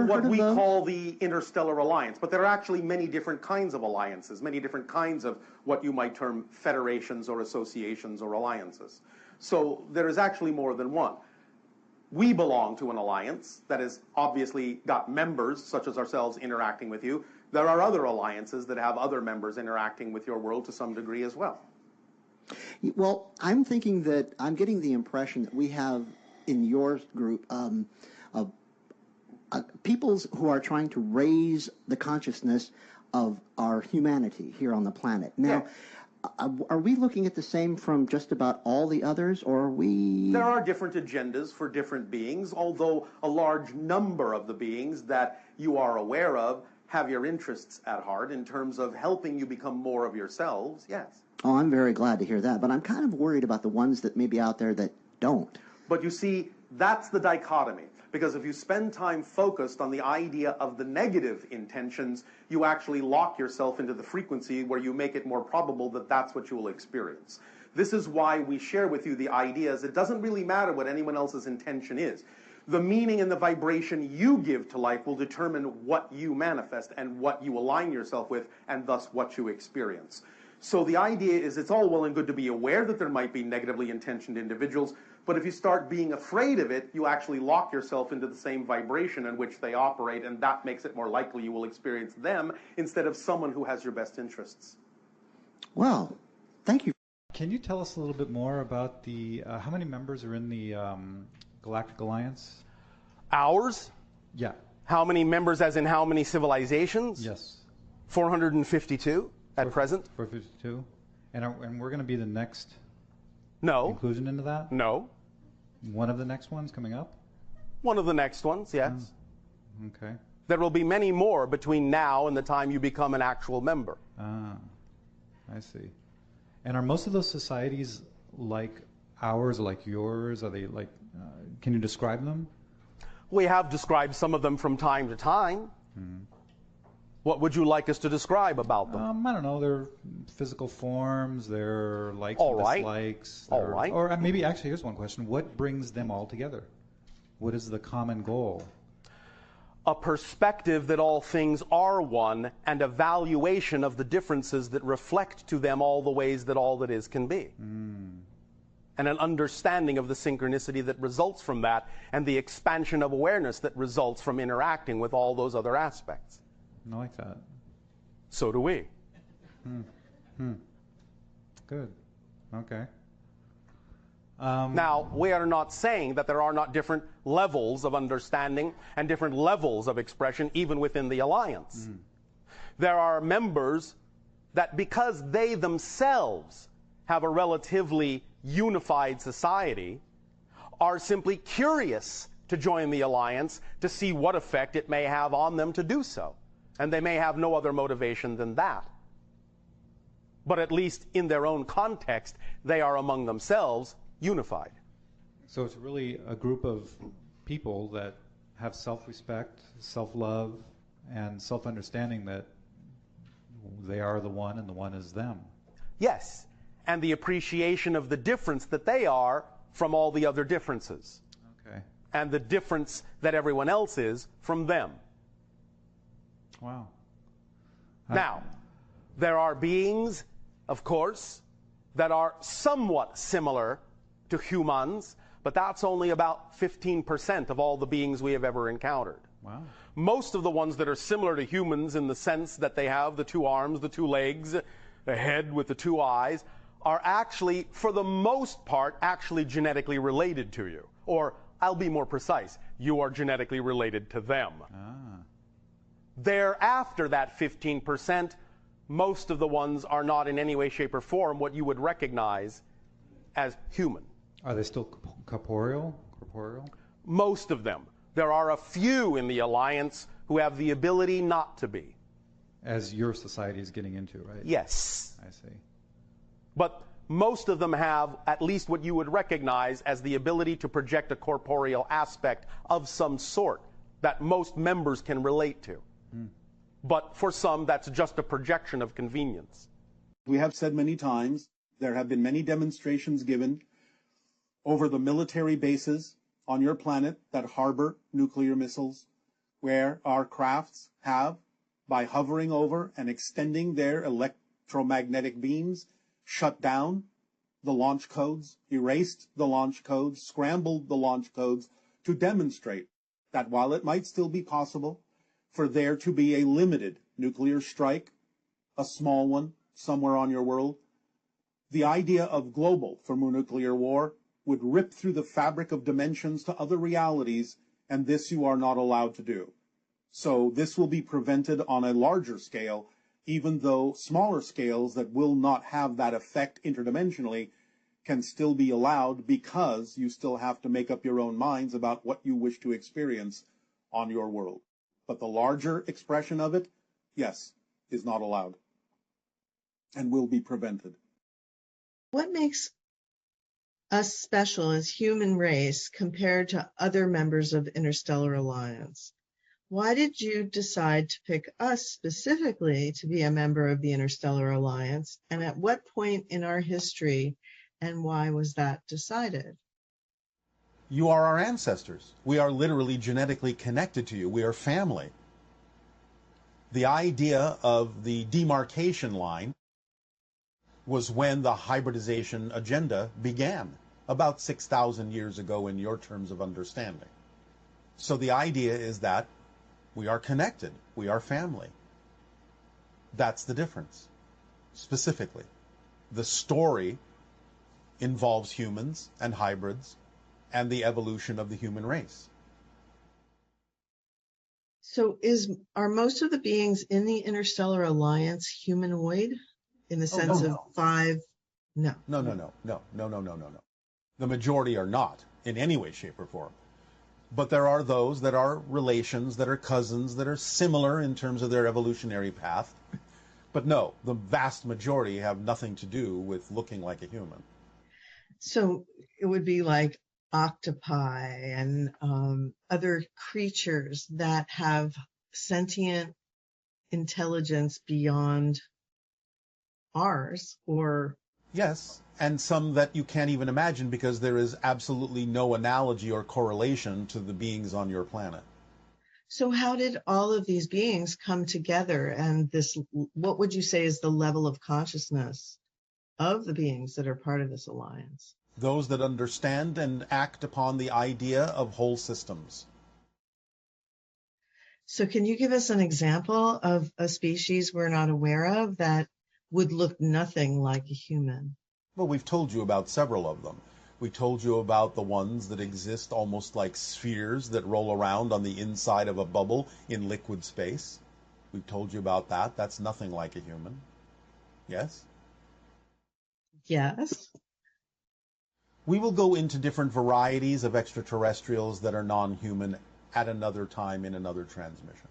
what we those? call the Interstellar Alliance, but there are actually many different kinds of alliances, many different kinds of what you might term federations or associations or alliances. So there is actually more than one. We belong to an alliance that has obviously got members, such as ourselves, interacting with you. There are other alliances that have other members interacting with your world to some degree as well. Well, I'm thinking that I'm getting the impression that we have in your group peoples who are trying to raise the consciousness of our humanity here on the planet. Now, are we looking at the same from just about all the others, or are we... There are different agendas for different beings, although a large number of the beings that you are aware of have your interests at heart in terms of helping you become more of yourselves, yes. Oh, I'm very glad to hear that, but I'm kind of worried about the ones that may be out there that don't. But you see, that's the dichotomy. Because if you spend time focused on the idea of the negative intentions, you actually lock yourself into the frequency where you make it more probable that that's what you will experience. This is why we share with you the ideas. It doesn't really matter what anyone else's intention is. The meaning and the vibration you give to life will determine what you manifest and what you align yourself with, and thus what you experience. So the idea is it's all well and good to be aware that there might be negatively intentioned individuals, but if you start being afraid of it, you actually lock yourself into the same vibration in which they operate, and that makes it more likely you will experience them instead of someone who has your best interests. Well, thank you. Can you tell us a little bit more about the, how many members are in the Galactic Alliance? Ours? Yeah. How many members as in how many civilizations? Yes. 452 at present. 452? And we're going to be the next inclusion into that? No. One of the next ones coming up? One of the next ones, yes. Okay. There will be many more between now and the time you become an actual member. Ah, I see. And are most of those societies like ours or like yours? Are they like, can you describe them? We have described some of them from time to time. What would you like us to describe about them? I don't know, their physical forms, their likes and dislikes. All right. Or maybe, actually, here's one question. What brings them all together? What is the common goal? A perspective that all things are one, and a valuation of the differences that reflect to them all the ways that all that is can be. And an understanding of the synchronicity that results from that, and the expansion of awareness that results from interacting with all those other aspects. I like that. So do we. Good. Okay. Now, we are not saying that there are not different levels of understanding and different levels of expression even within the Alliance. There are members that, because they themselves have a relatively unified society, are simply curious to join the Alliance to see what effect it may have on them to do so. And they may have no other motivation than that. But at least in their own context, they are among themselves unified. So it's really a group of people that have self-respect, self-love, and self-understanding that they are the one and the one is them. Yes, and the appreciation of the difference that they are from all the other differences. Okay. And the difference that everyone else is from them. Wow. Now, there are beings, of course, that are somewhat similar to humans, but that's only about 15% of all the beings we have ever encountered. Wow. Most of the ones that are similar to humans in the sense that they have the two arms, the two legs, a head with the two eyes, are actually, for the most part, actually genetically related to you. Or, I'll be more precise, you are genetically related to them. Thereafter that 15%, most of the ones are not in any way, shape, or form what you would recognize as human. Are they still corporeal? Most of them. There are a few in the Alliance who have the ability not to be. As your society is getting into, right? Yes. I see. But most of them have at least what you would recognize as the ability to project a corporeal aspect of some sort that most members can relate to. But for some, that's just a projection of convenience. We have said many times, there have been many demonstrations given over the military bases on your planet that harbor nuclear missiles, where our crafts have, by hovering over and extending their electromagnetic beams, shut down the launch codes, erased the launch codes, scrambled the launch codes to demonstrate that while it might still be possible for there to be a limited nuclear strike, a small one somewhere on your world, the idea of global thermonuclear war would rip through the fabric of dimensions to other realities, and this you are not allowed to do. So this will be prevented on a larger scale, even though smaller scales that will not have that effect interdimensionally can still be allowed, because you still have to make up your own minds about what you wish to experience on your world. But the larger expression of it, yes, is not allowed and will be prevented. What makes us special as human race compared to other members of Interstellar Alliance? Why did you decide to pick us specifically to be a member of the Interstellar Alliance? And at what point in our history and why was that decided? You are our ancestors. We are literally genetically connected to you. We are family. The idea of the demarcation line was when the hybridization agenda began, about 6,000 years ago in your terms of understanding. So the idea is that we are connected. We are family. That's the difference, specifically. The story involves humans and hybrids and the evolution of the human race. So are most of the beings in the Interstellar Alliance humanoid in the sense of five? No. No. The majority are not in any way, shape, or form. But there are those that are relations, that are cousins, that are similar in terms of their evolutionary path. But no, the vast majority have nothing to do with looking like a human. So it would be like octopi and other creatures that have sentient intelligence beyond ours, or... Yes, and some that you can't even imagine because there is absolutely no analogy or correlation to the beings on your planet. So how did all of these beings come together, and what would you say is the level of consciousness of the beings that are part of this alliance? Those that understand and act upon the idea of whole systems. So can you give us an example of a species we're not aware of that would look nothing like a human? Well, we've told you about several of them. We told you about the ones that exist almost like spheres that roll around on the inside of a bubble in liquid space. We've told you about that. That's nothing like a human. Yes? Yes. We will go into different varieties of extraterrestrials that are non-human at another time in another transmission.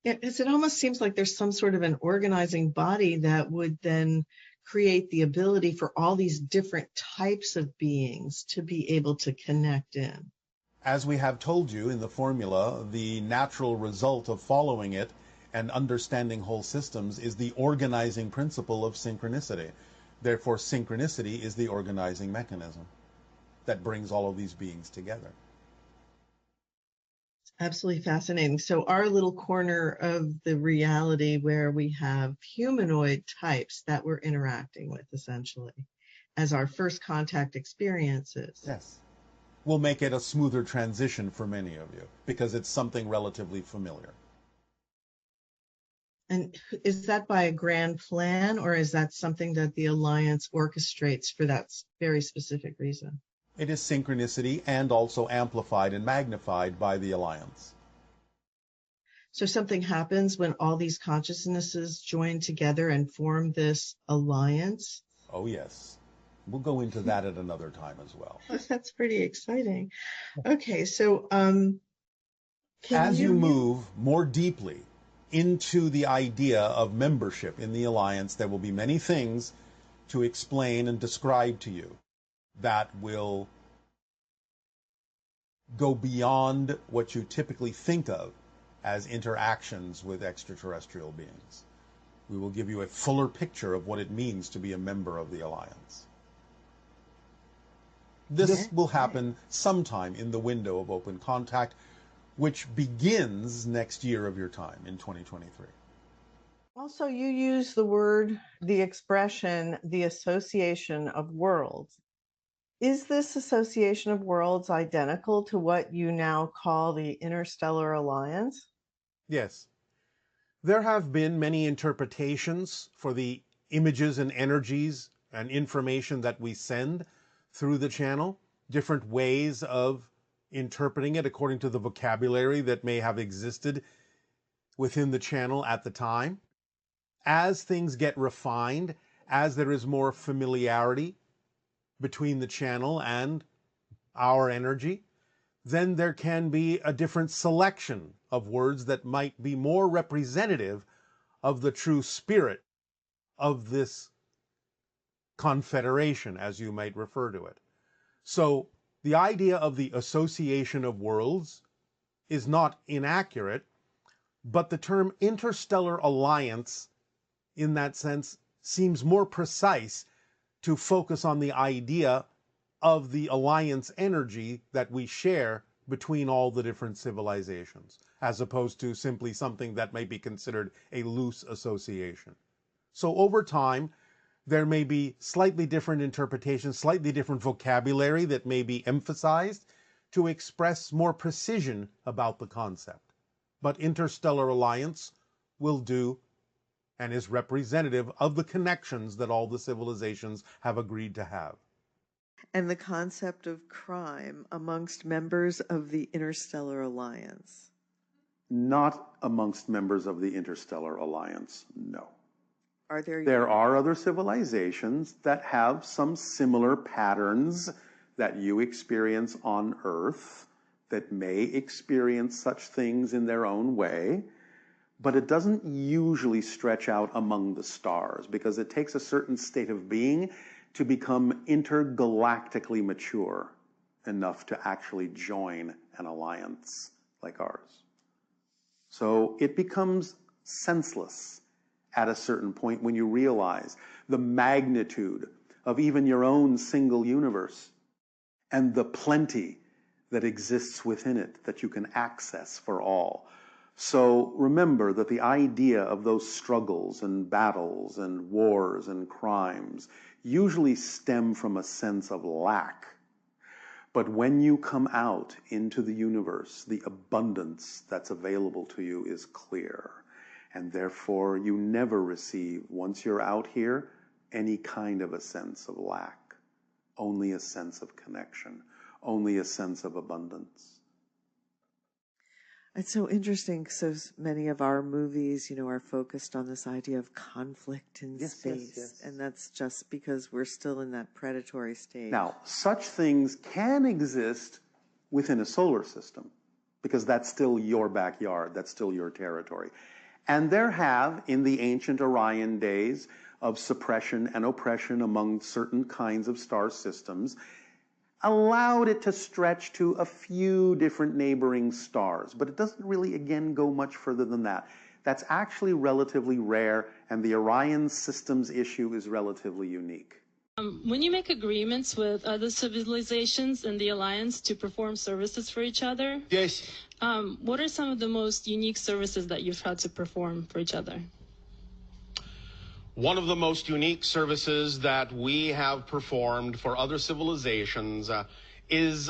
It almost seems like there's some sort of an organizing body that would then create the ability for all these different types of beings to be able to connect in. As we have told you in the formula, the natural result of following it and understanding whole systems is the organizing principle of synchronicity. Therefore, synchronicity is the organizing mechanism that brings all of these beings together. Absolutely fascinating. So our little corner of the reality where we have humanoid types that we're interacting with, essentially, as our first contact experiences. Yes. Will make it a smoother transition for many of you because it's something relatively familiar. And is that by a grand plan, or is that something that the Alliance orchestrates for that very specific reason? It is synchronicity and also amplified and magnified by the Alliance. So something happens when all these consciousnesses join together and form this alliance? Oh, yes. We'll go into that at another time as well. That's pretty exciting. Okay, so as you move more deeply into the idea of membership in the Alliance, there will be many things to explain and describe to you that will go beyond what you typically think of as interactions with extraterrestrial beings. We will give you a fuller picture of what it means to be a member of the Alliance. This will happen sometime in the window of open contact. which begins next year of your time in 2023. Also, you use the expression, the association of worlds. Is this association of worlds identical to what you now call the Interstellar Alliance? Yes. There have been many interpretations for the images and energies and information that we send through the channel, different ways of interpreting it according to the vocabulary that may have existed within the channel at the time. As things get refined, as there is more familiarity between the channel and our energy, then there can be a different selection of words that might be more representative of the true spirit of this confederation, as you might refer to it. So the idea of the association of worlds is not inaccurate, but the term Interstellar Alliance, in that sense, seems more precise to focus on the idea of the alliance energy that we share between all the different civilizations, as opposed to simply something that may be considered a loose association. So over time, there may be slightly different interpretations, slightly different vocabulary that may be emphasized to express more precision about the concept. But Interstellar Alliance will do and is representative of the connections that all the civilizations have agreed to have. And the concept of crime amongst members of the Interstellar Alliance? Not amongst members of the Interstellar Alliance, no. There are other civilizations that have some similar patterns that you experience on Earth, that may experience such things in their own way, but it doesn't usually stretch out among the stars, because it takes a certain state of being to become intergalactically mature enough to actually join an alliance like ours. So it becomes senseless at a certain point when you realize the magnitude of even your own single universe and the plenty that exists within it that you can access for all. So remember that the idea of those struggles and battles and wars and crimes usually stem from a sense of lack. But when you come out into the universe, the abundance that's available to you is clear. And therefore, you never receive, once you're out here, any kind of a sense of lack. Only a sense of connection. Only a sense of abundance. It's so interesting, so many of our movies, are focused on this idea of conflict in space. Yes. And that's just because we're still in that predatory stage. Now, such things can exist within a solar system, because that's still your backyard, that's still your territory. And there have, in the ancient Orion days of suppression and oppression among certain kinds of star systems, allowed it to stretch to a few different neighboring stars. But it doesn't really, again, go much further than that. That's actually relatively rare, and the Orion systems issue is relatively unique. When you make agreements with other civilizations in the Alliance to perform services for each other, yes. What are some of the most unique services that you've had to perform for each other? One of the most unique services that we have performed for other civilizations is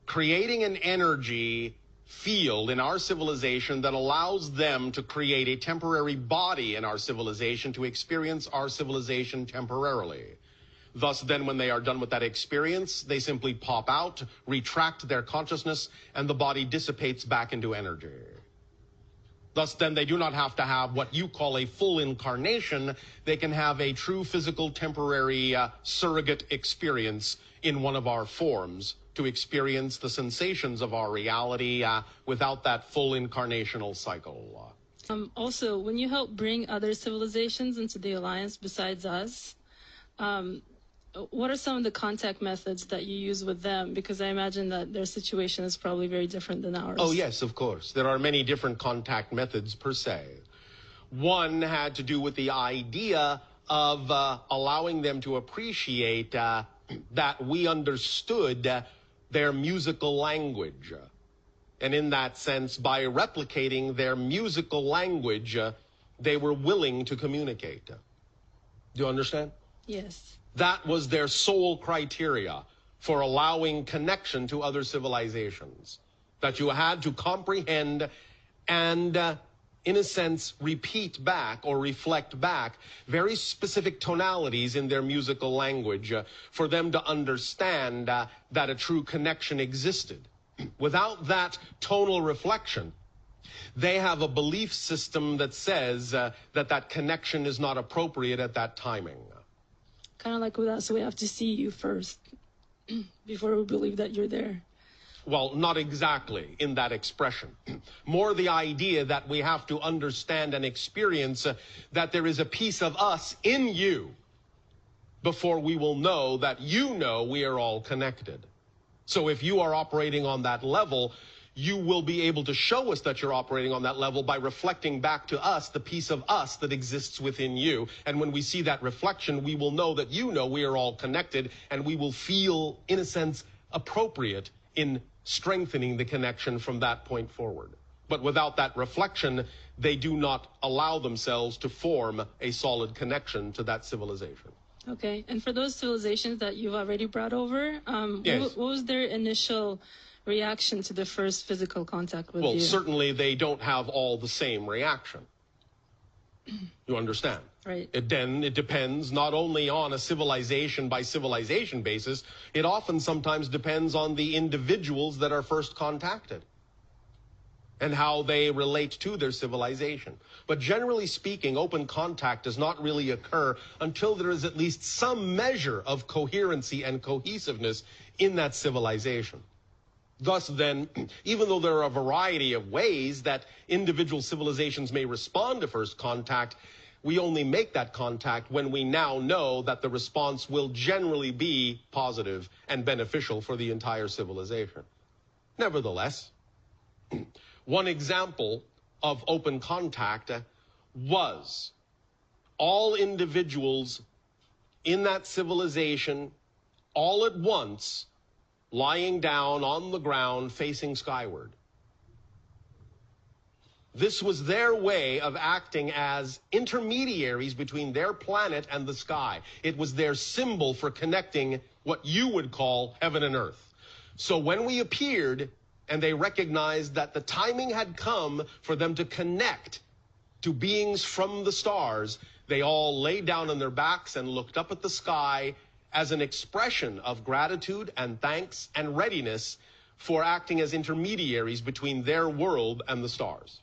creating an energy field in our civilization that allows them to create a temporary body in our civilization to experience our civilization temporarily. Thus, then, when they are done with that experience, they simply pop out, retract their consciousness, and the body dissipates back into energy. Thus, then, they do not have to have what you call a full incarnation. They can have a true physical temporary surrogate experience in one of our forms to experience the sensations of our reality without that full incarnational cycle. Also, when you help bring other civilizations into the Alliance besides us, what are some of the contact methods that you use with them? Because I imagine that their situation is probably very different than ours. Oh, yes, of course. There are many different contact methods per se. One had to do with the idea of allowing them to appreciate that we understood their musical language. And in that sense, by replicating their musical language, they were willing to communicate. Do you understand? Yes. That was their sole criteria for allowing connection to other civilizations. That you had to comprehend and, in a sense, repeat back or reflect back very specific tonalities in their musical language for them to understand that a true connection existed. Without that tonal reflection, they have a belief system that says that connection is not appropriate at that timing. Kind of like with us, we have to see you first before we believe that you're there. Well, not exactly in that expression. More the idea that we have to understand and experience that there is a piece of us in you before we will know that you know we are all connected. So if you are operating on that level, you will be able to show us that you're operating on that level by reflecting back to us the piece of us that exists within you. And when we see that reflection, we will know that you know we are all connected, and we will feel, in a sense, appropriate in strengthening the connection from that point forward. But without that reflection, they do not allow themselves to form a solid connection to that civilization. Okay, and for those civilizations that you've already brought over, Yes. what was their initial reaction to the first physical contact with you? Well, certainly they don't have all the same reaction. You understand? Right. It depends not only on a civilization by civilization basis, it often sometimes depends on the individuals that are first contacted and how they relate to their civilization. But generally speaking, open contact does not really occur until there is at least some measure of coherency and cohesiveness in that civilization. Thus then, even though there are a variety of ways that individual civilizations may respond to first contact, we only make that contact when we now know that the response will generally be positive and beneficial for the entire civilization. Nevertheless, one example of open contact was all individuals in that civilization all at once lying down on the ground facing skyward. This was their way of acting as intermediaries between their planet and the sky. It was their symbol for connecting what you would call heaven and earth. So when we appeared and they recognized that the timing had come for them to connect to beings from the stars, they all lay down on their backs and looked up at the sky as an expression of gratitude and thanks and readiness for acting as intermediaries between their world and the stars.